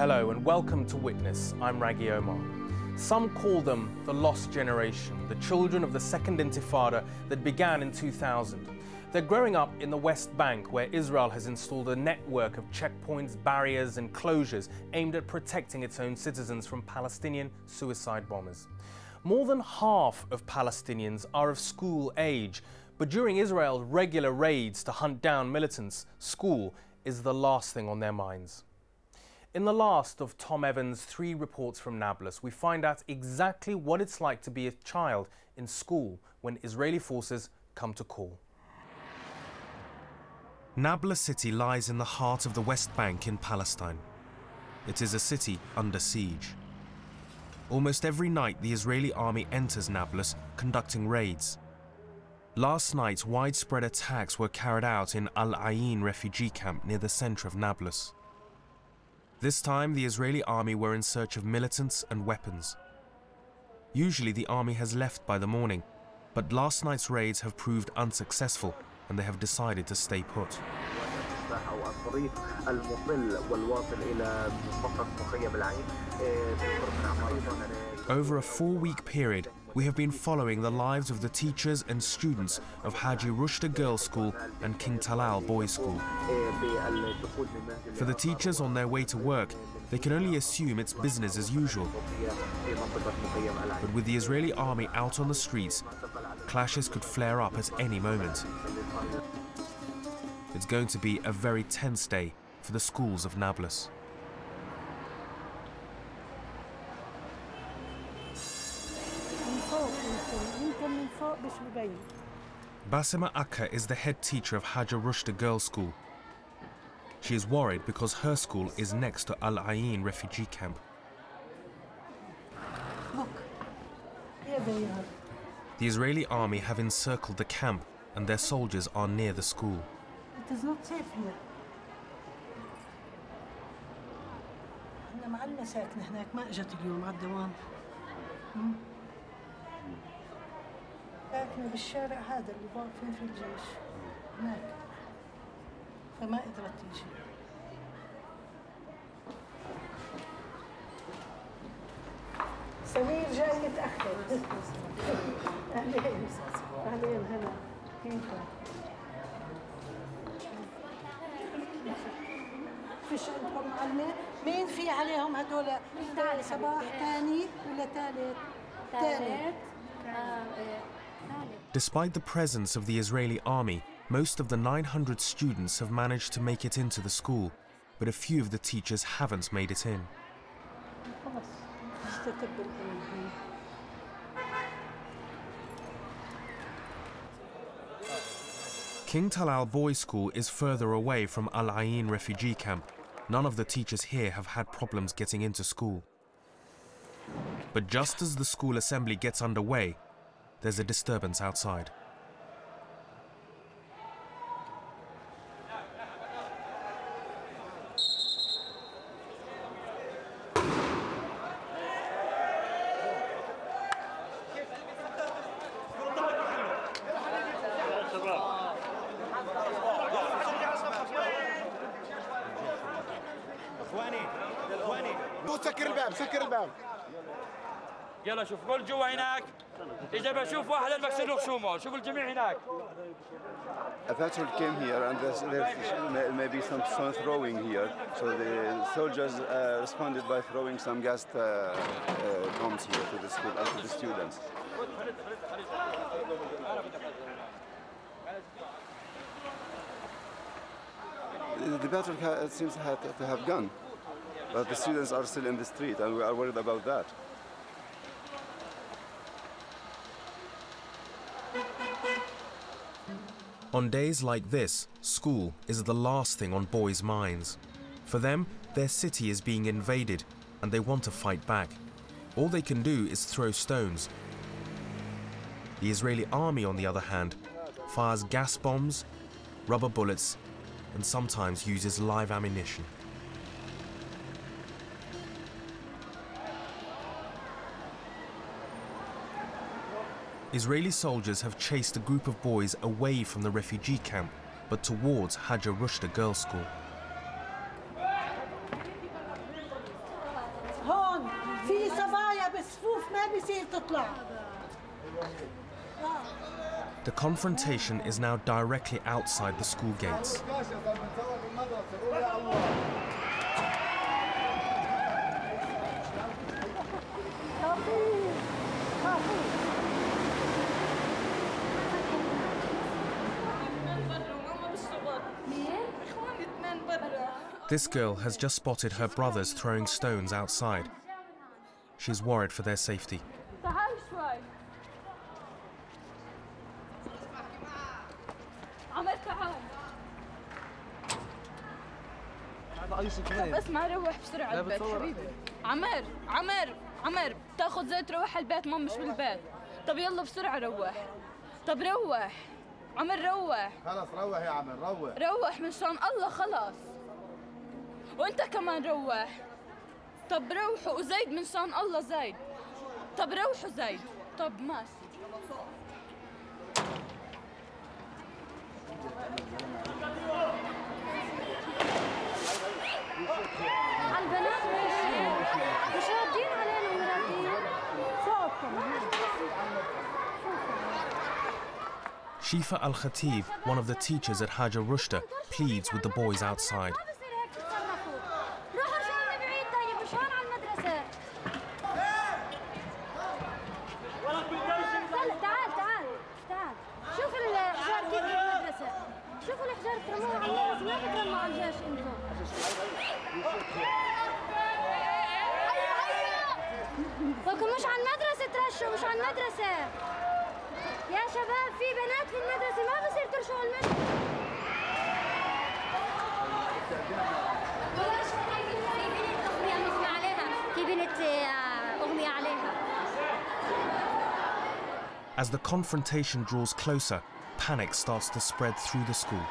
Hello and welcome to Witness. I'm Raghi Omar. Some call them the lost generation, the children of the Second Intifada that began in 2000. They're growing up in the West Bank, where Israel has installed a network of checkpoints, barriers and closures aimed at protecting its own citizens from Palestinian suicide bombers. More than half of Palestinians are of school age, but during Israel's regular raids to hunt down militants, school is the last thing on their minds. In the last of Tom Evans' 3 reports from Nablus, we find out exactly what it's like to be a child in school when Israeli forces come to call. Nablus city lies in the heart of the West Bank in Palestine. It is a city under siege. Almost every night the Israeli army enters Nablus, conducting raids. Last night, widespread attacks were carried out in Al Ain refugee camp near the center of Nablus. This time, the Israeli army were in search of militants and weapons. Usually, the army has left by the morning, but last night's raids have proved unsuccessful, and they have decided to stay put. Over a 4-week period, we have been following the lives of the teachers and students of Haji Rushda Girls' School and King Talal Boys' School. For the teachers on their way to work, they can only assume it's business as usual. But with the Israeli army out on the streets, clashes could flare up at any moment. It's going to be a very tense day for the schools of Nablus. Basima Akka is the head teacher of Haji Rushda Girls' School. She is worried because her school is next to Al Ain refugee camp. Look, here they are. The Israeli army have encircled the camp and their soldiers are near the school. It is not safe here. احنا معنا ساكنة هناك ما اجت اليوم على الدوام. ساكنة بالشارع هذا اللي واقفين في الجيش هناك. فما قدرت تيجي. سمير جاي متأخر. أهلين. أهلين هلا. كيفك؟ فيش عندكم معلمة؟ مين في عليهم هدول؟ صباح ثاني ولا ثالث؟ ثالث. Despite the presence of the Israeli army, most of the 900 students have managed to make it into the school, but a few of the teachers haven't made it in. King Talal Boys' School is further away from Al Ain refugee camp. None of the teachers here have had problems getting into school. But just as the school assembly gets underway, there's a disturbance outside. سكر الباب يلا شوف كل جوا هناك اذا بشوف واحد البس له خشومه شوف الجميع هناك. A patrol came here and there's maybe some throwing here, so the soldiers responded by throwing some gas bombs here to the school and to the students. The battle seems to have gone, but the students are still in the street and we are worried about that. On days like this, school is the last thing on boys' minds. For them, their city is being invaded and they want to fight back. All they can do is throw stones. The Israeli army, on the other hand, fires gas bombs, rubber bullets, and sometimes uses live ammunition. Israeli soldiers have chased a group of boys away from the refugee camp, but towards Haji Rushda Girls' School. ما بيصير تطلع. The confrontation is now directly outside the school gates. This girl has just spotted her brothers throwing stones outside. She's worried for their safety. اسمع روح بسرعة البيت حبيبي. عمر تاخذ زيت روح البيت، ماما مش بالبيت. طب يلا بسرعة روح. طب روح عمر روح. خلص روح يا عمر روح. روح من شان الله خلاص. وانت كمان روح. طب روحوا وزيد من شان الله زيد. طب روحوا زيد. طب ماشي. البنات مش راضيين علينا ومراضيين صوتكم. Shifa Al-Khatib, one of the teachers at Haja Rushda, pleads with the boys outside. شوفوا الحجار ترموها على الناس، ما بترموا على الجيش انتم. لكم مش على المدرسة ترشوا، مش على المدرسة. يا شباب في بنات في المدرسة ما بصير ترشوا المدرسة. في بنت أغمية عليها. As the confrontation draws closer, panic starts to spread through the school.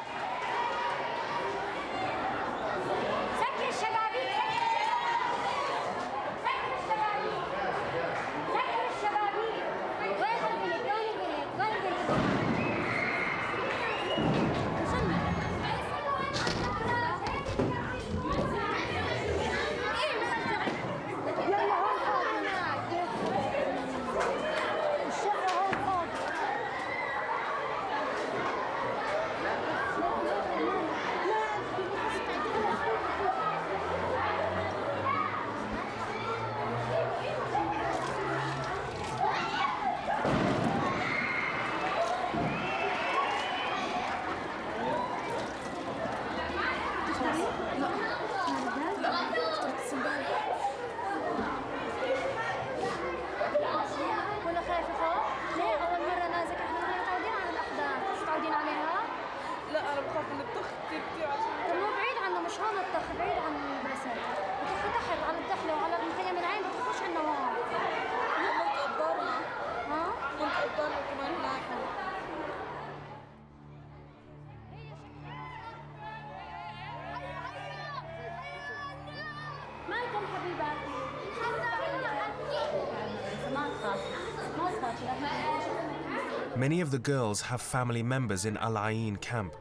Many of the girls have family members in Al Ain camp.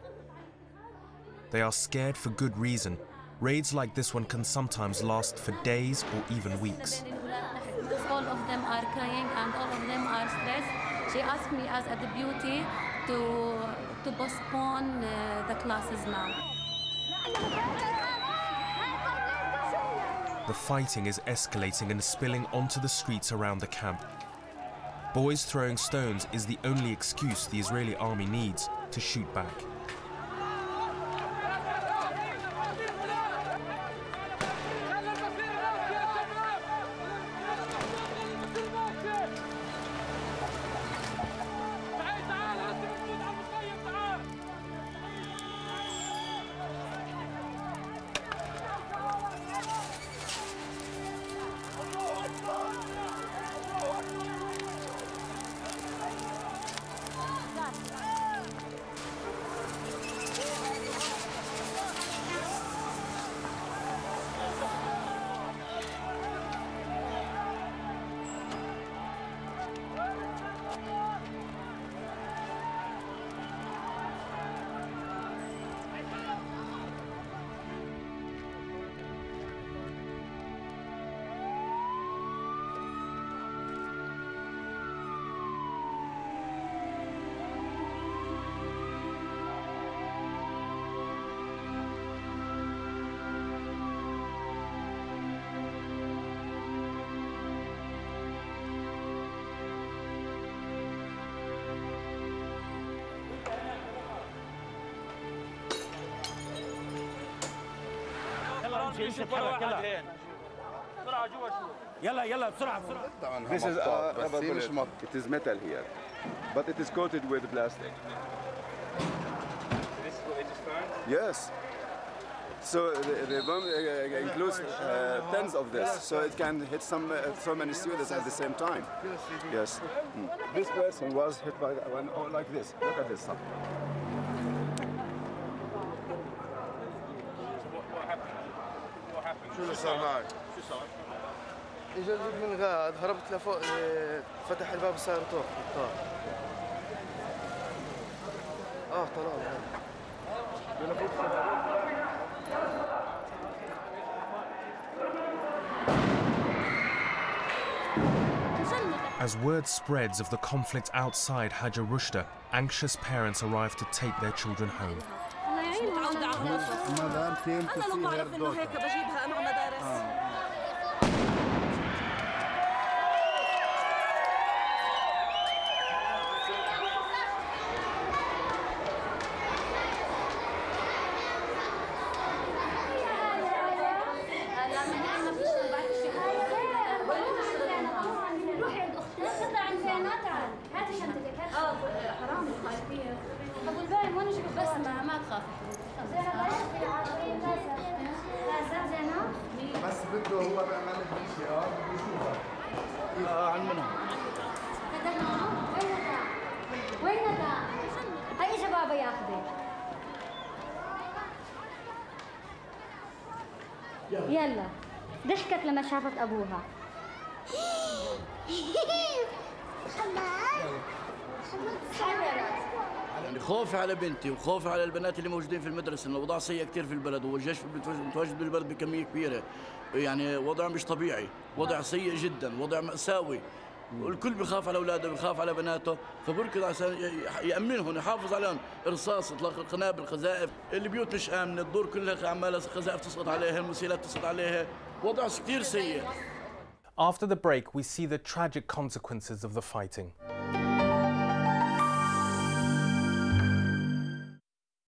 They are scared for good reason. Raids like this one can sometimes last for days or even weeks. All of them are crying and all of them are stressed. She asked me as a deputy to postpone the classes now. The fighting is escalating and spilling onto the streets around the camp. Boys throwing stones is the only excuse the Israeli army needs to shoot back. شوف ولا واحد هين بسرعة جوا شوف يلا بسرعة. This is a Polish mock. It is metal here, but it is coated with plastic. This is what they just found? Yes. So the bomb includes tons of this, so it can hit so many students at the same time. Yes. This person was hit by one like this. Look at this. What happened? What happened? شو اللي صار معك؟ شو صار؟ اجى الجيب من غاد، هربت لفوق، فتح الباب صار طوف طار. طلال. As word spreads of the conflict outside Haja Rushda, anxious parents arrive to take their children home. أنا لو بعرف إنه هيك بجيبها مع مدارس. بس بده هو بيعمل لك شيء بده يشوفها. عن منها. وين ندى؟ هاي اجى بابا ياخذك. يلا ضحكت لما شافت ابوها. يعني خوفي على بنتي وخوفي على البنات اللي موجودين في المدرسه، انه الوضع سيء كثير في البلد والجيش متواجد بالبلد بكميه كبيره، يعني وضع مش طبيعي، وضع سيء جدا، وضع مأساوي. والكل بخاف على اولاده، بخاف على بناته، فبركض عشان يامنهم، يحافظ عليهم، رصاص، اطلاق القنابل، قذائف، البيوت مش امنه، الدور كلها عماله قذائف تسقط عليها، المسيلات تسقط عليها، وضع كثير سيء. After the break, we see the tragic consequences of the fighting.